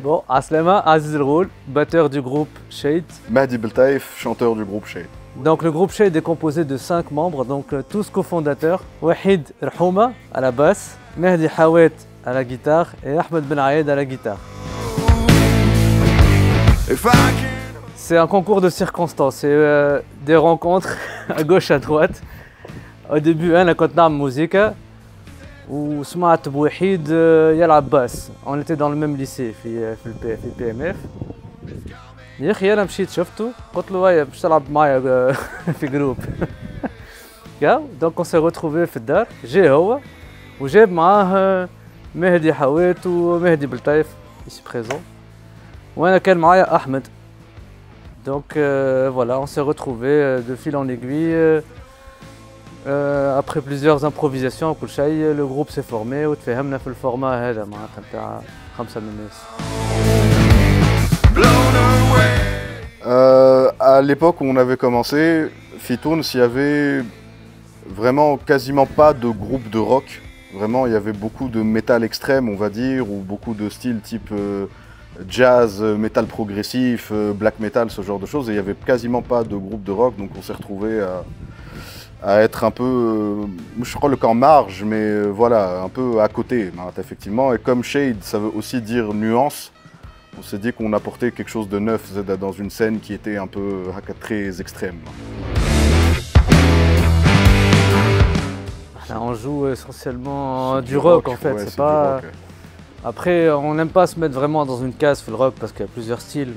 Bon, Aslama, Aziz El-Ghoul, batteur du groupe Shade. Mehdi Beltaïf, chanteur du groupe Shade. Donc le groupe Shade est composé de 5 membres, donc tous cofondateurs. Wahid Rhouma à la basse, Mehdi Hawet à la guitare et Ahmed Ben Aïd à la guitare. C'est un concours de circonstances, c'est des rencontres à gauche à droite. Au début, on a fait musique. وسمعت بوحيد يلعب باس. On était dans le même lycée في PMF. يا اخي انا مشيت شفته قلت له هيا باش تلعب معايا في جروب. دونك on s'est retrouvés في الدار. جا هو وجاب معاه مهدي حوات ومهدي بلطايف ici présent. وانا كان معايا احمد. Donc voilà, on s'est retrouvés de fil en aiguille. Après plusieurs improvisations le groupe s'est formé وتفاهمنا في الفورما هذا معناتها نتاع 5 من الناس. À l'époque où on avait commencé, Fitoun, il y avait vraiment quasiment pas de groupe de rock. Vraiment, il y avait beaucoup de métal extrême, on va dire, ou beaucoup de styles type jazz, métal progressif, black metal, ce genre de choses. Et il n'y avait quasiment pas de groupe de rock, donc on s'est retrouvés à être un peu, je crois le camp marge, mais voilà, un peu à côté, effectivement. Et comme Shade, ça veut aussi dire nuance, on s'est dit qu'on apportait quelque chose de neuf dans une scène qui était un peu très extrême. On joue essentiellement du rock en fait, c'est pas... Rock, ouais. Après, on n'aime pas se mettre vraiment dans une case le rock parce qu'il y a plusieurs styles,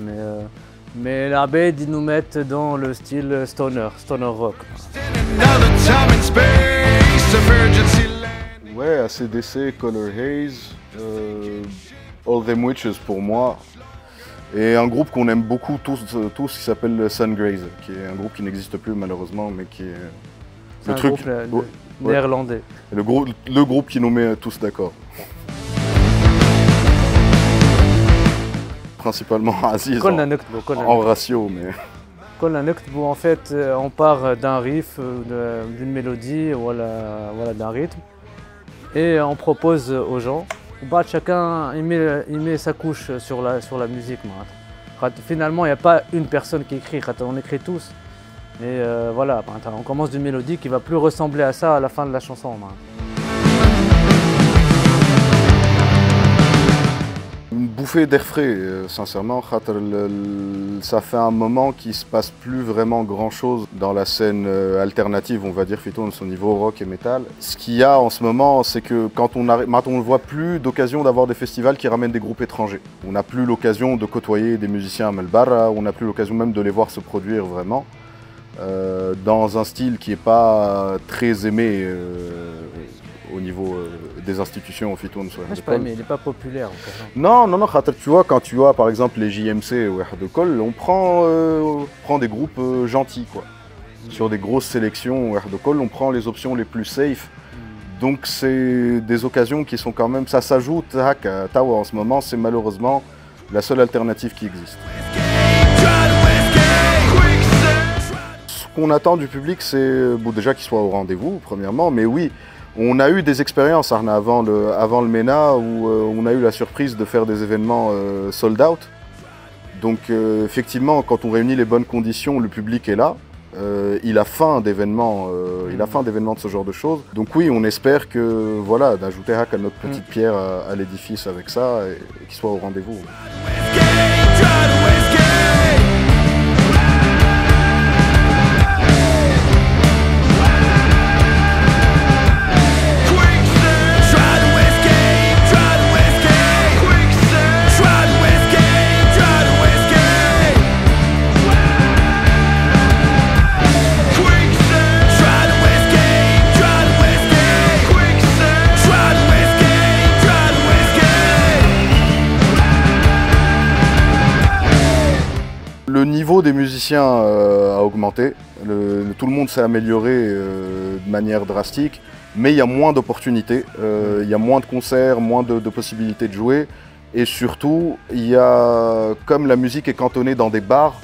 mais l'Abed, ils nous mettent dans le style stoner rock. Ouais, AC/DC, Color Haze, All Them Witches pour moi. Et un groupe qu'on aime beaucoup tous qui s'appelle Sungraze, qui est un groupe qui n'existe plus malheureusement, mais qui est... C'est un groupe néerlandais. Le groupe qui nous met tous d'accord. Principalement Aziz en ratio, mais... En fait, on part d'un riff, d'une mélodie, voilà, d'un rythme, et on propose aux gens. Chacun il met sa couche sur la musique. Finalement, il n'y a pas une personne qui écrit, on écrit tous. Et voilà, on commence d'une mélodie qui va plus ressembler à ça à la fin de la chanson. Une bouffée d'air frais, sincèrement. Ça fait un moment qu'il ne se passe plus vraiment grand chose dans la scène alternative, on va dire, Fitoun, au niveau rock et métal. Ce qu'il y a en ce moment, c'est que quand on ne voit plus d'occasion d'avoir des festivals qui ramènent des groupes étrangers. On n'a plus l'occasion de côtoyer des musiciens à Melbarra, on n'a plus l'occasion même de les voir se produire vraiment. Dans un style qui n'est pas très aimé au niveau des institutions au Fitoun. Il n'est pas populaire. Non, tu vois, quand tu vois par exemple les JMC ou Erdekol, on prend des groupes gentils, quoi. Sur des grosses sélections ou Erdekol, on prend les options les plus safe. Donc c'est des occasions qui sont quand même... Ça s'ajoute à Tawa en ce moment, c'est malheureusement la seule alternative qui existe. Ce qu'on attend du public, c'est déjà qu'il soit au rendez-vous, premièrement, mais oui, on a eu des expériences avant le MENA où on a eu la surprise de faire des événements sold out. Donc effectivement, quand on réunit les bonnes conditions, le public est là. Il a faim d'événements, de ce genre de choses. Donc oui, on espère que voilà, d'ajouter à notre petite pierre à l'édifice avec ça et qu'il soit au rendez-vous. Le niveau des musiciens a augmenté, tout le monde s'est amélioré de manière drastique, mais il y a moins d'opportunités, il y a moins de concerts, moins de possibilités de jouer, et surtout, comme la musique est cantonnée dans des bars,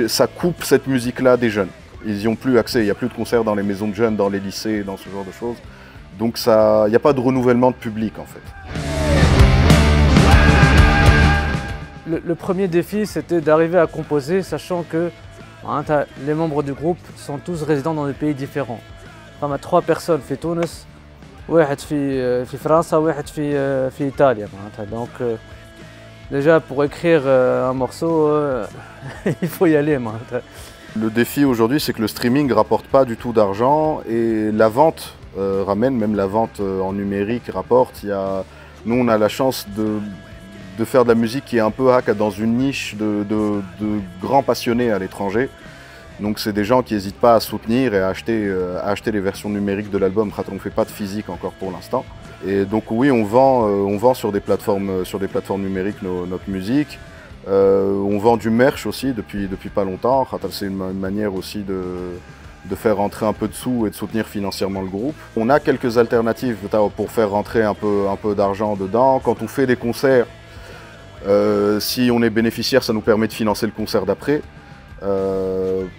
ça coupe cette musique-là des jeunes. Ils n'y ont plus accès, il n'y a plus de concerts dans les maisons de jeunes, dans les lycées, dans ce genre de choses. Donc il n'y a pas de renouvellement de public en fait. le premier défi, c'était d'arriver à composer, sachant que les membres du groupe sont tous résidents dans des pays différents. Il y a 3 personnes في تونس، واحد في فرنسا، واحد في إيطاليا. Donc déjà pour écrire un morceau, il faut y aller. Le défi aujourd'hui, c'est que le streaming rapporte pas du tout d'argent et la vente ramène, même la vente en numérique rapporte. Nous, on a la chance de faire de la musique qui est un peu dans une niche de grands passionnés à l'étranger. Donc c'est des gens qui n'hésitent pas à soutenir et à acheter les versions numériques de l'album. On ne fait pas de physique encore pour l'instant. Et donc oui, on vend sur des plateformes numériques notre musique. On vend du merch aussi depuis pas longtemps. C'est une manière aussi de faire rentrer un peu de sous et de soutenir financièrement le groupe. On a quelques alternatives pour faire rentrer un peu d'argent dedans. Quand on fait des concerts, si on est bénéficiaire, ça nous permet de financer le concert d'après.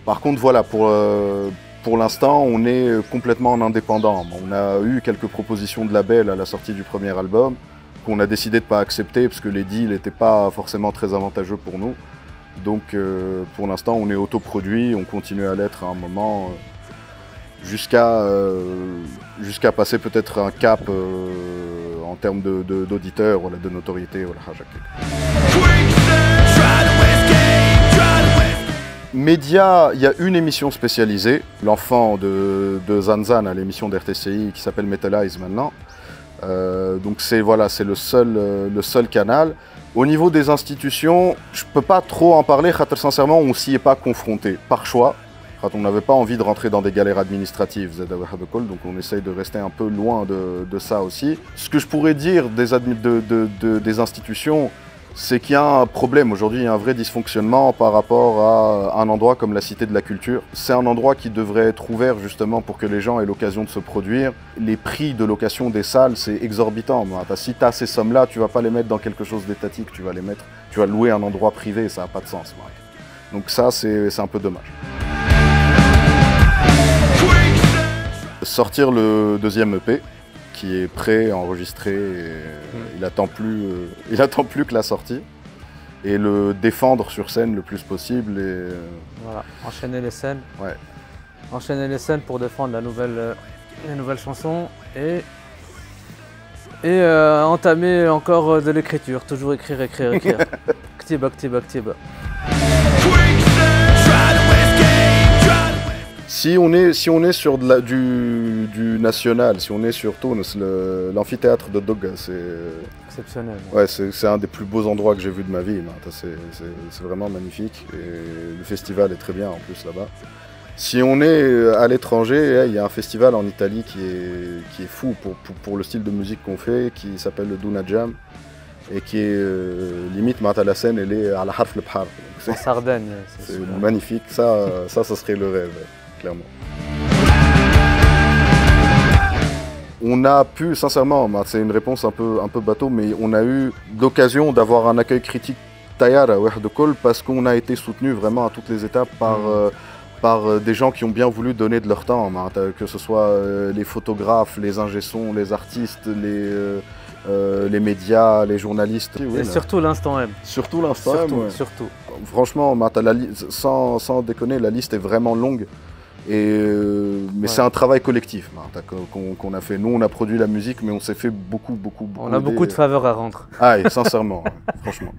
Par contre, voilà, pour l'instant, on est complètement en indépendant. On a eu quelques propositions de label à la sortie du premier album qu'on a décidé de ne pas accepter parce que les deals n'étaient pas forcément très avantageux pour nous. Donc pour l'instant, on est autoproduit, on continue à l'être à un moment jusqu'à passer peut-être un cap en termes d'auditeurs, voilà, de notoriété. Voilà. Média, il y a une émission spécialisée, l'enfant de Zanzan à l'émission d'RTCI qui s'appelle Metalize maintenant. Donc c'est le seul canal. Au niveau des institutions, je ne peux pas trop en parler, car sincèrement on s'y est pas confronté, par choix. On n'avait pas envie de rentrer dans des galères administratives, donc on essaye de rester un peu loin de ça aussi. Ce que je pourrais dire des institutions, c'est qu'il y a un problème aujourd'hui, il y a un vrai dysfonctionnement par rapport à un endroit comme la Cité de la Culture. C'est un endroit qui devrait être ouvert justement pour que les gens aient l'occasion de se produire. Les prix de location des salles, c'est exorbitant. Si tu as ces sommes-là, tu ne vas pas les mettre dans quelque chose d'étatique, tu vas louer un endroit privé, ça n'a pas de sens. Donc ça, c'est un peu dommage. Sortir le deuxième EP, qui est prêt, enregistré, et il attend plus que la sortie, et le défendre sur scène le plus possible. Et voilà, enchaîner les scènes. Ouais. Enchaîner les scènes pour défendre les nouvelles chansons et entamer encore de l'écriture, toujours écrire. Ktiba. Si on est sur du national, si on est sur Tunis, l'amphithéâtre de Doga, c'est exceptionnel. Ouais, c'est un des plus beaux endroits que j'ai vu de ma vie. C'est vraiment magnifique et le festival est très bien en plus là-bas. Si on est à l'étranger, il y a un festival en Italie qui est fou pour le style de musique qu'on fait, qui s'appelle le Duna Jam et qui est limite la scène, elle est à la Harf le Bhar. En Sardaigne. C'est magnifique, ça serait le rêve. Clairement. On a pu, sincèrement, c'est une réponse un peu bateau, mais on a eu l'occasion d'avoir un accueil critique taillard à Oued de Col parce qu'on a été soutenu vraiment à toutes les étapes par des gens qui ont bien voulu donner de leur temps, que ce soit les photographes, les ingé-sons, les artistes, les médias, les journalistes. Et surtout l'instant M. Surtout l'instant M, ouais. Surtout. Franchement, sans déconner, la liste est vraiment longue. Mais c'est un travail collectif qu'on a fait. Nous, on a produit la musique, mais on s'est fait beaucoup. On a beaucoup de faveurs à rendre. Ah, et sincèrement, franchement.